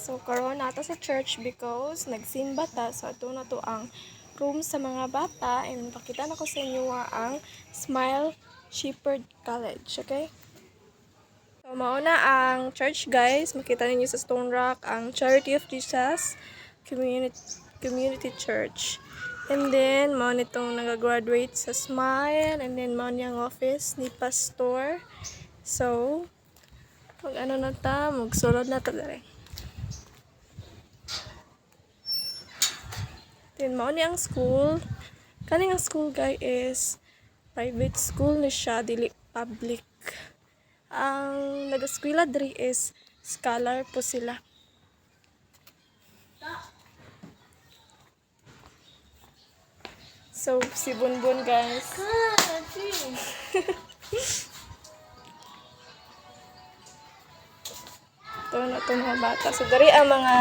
So karon nato sa church because nagsimba ta. So ato na to ang room sa mga bata and pakita na ko sa inyo ang Smile Shepherd College, okay? So mauna ang church guys, makita ninyo sa Stone Rock ang Charity of Jesus Community Church. And then mao nitong nagagraduate sa Smile and then mao niyang office ni Pastor. So mag-ano na ta, magsulod na ta dere. Then mao ni ang school. Kaning ang school guy is private school na siya, dili public. Ang nag-eskwela diri is scholar po sila. So si Bunbun guys. Ito na ito mga bata. So diri ang mga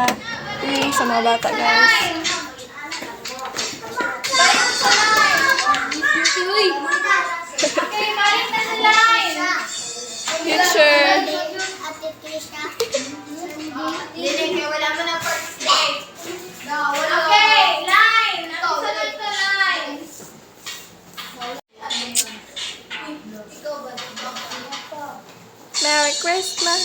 sa mga bata guys. Teacher. Wala mo na first day. Okay, line. Sunod ka line. Merry Christmas.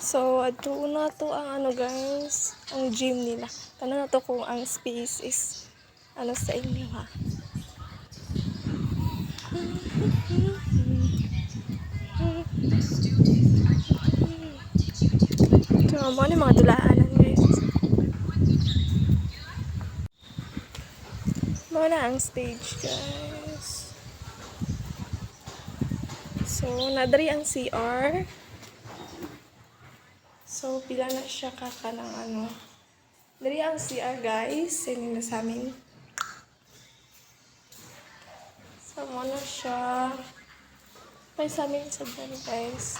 So, ato na to ang ano guys, ang gym nila. Tanan na to kung ang space is ano sa inyo ha. So, mo ni mga dulaanan guys. Mo na ang stage guys. So, nadari ang CR. So, pila na siya kaka ng ano. Dari ang CR guys. Sinin na sa amin. So, muna siya. May sa amin sa dyan guys.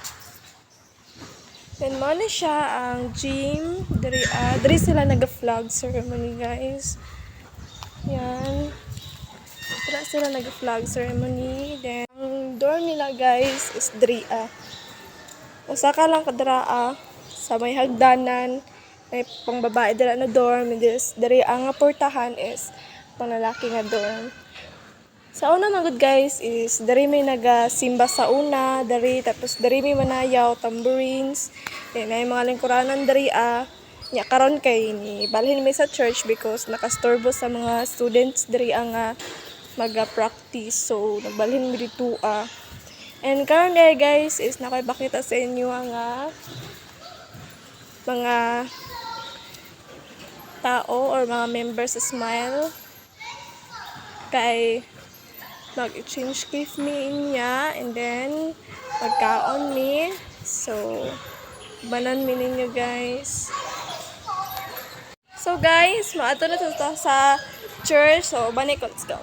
Then, muna siya ang gym. Dari sila nag-vlog ceremony guys. Yan. Dari sila nag-vlog ceremony. Then, ang dorm nila guys is dari usa ka lang kadraa. Sa may hagdanan, may pang babae dira na dorm, dari ang portahan is pang lalaki nga dorm. Sa una mga good guys is dari may nagasimba sa una, tapos dari may manayaw, tambourines, then ay mga lingkuranan dari nya karon kay ni balhin mi sa church because nakastorbo sa mga students dari ang maga-practice, so nagbalhin mi dito And karon guys is nakapakita sa inyo ang mga tao or mga members sa Smile kay mag-exchange gift mi niya and then magkaon mi, so banan mi ninyo guys. So guys, maato na to sa church, so banik, let's go.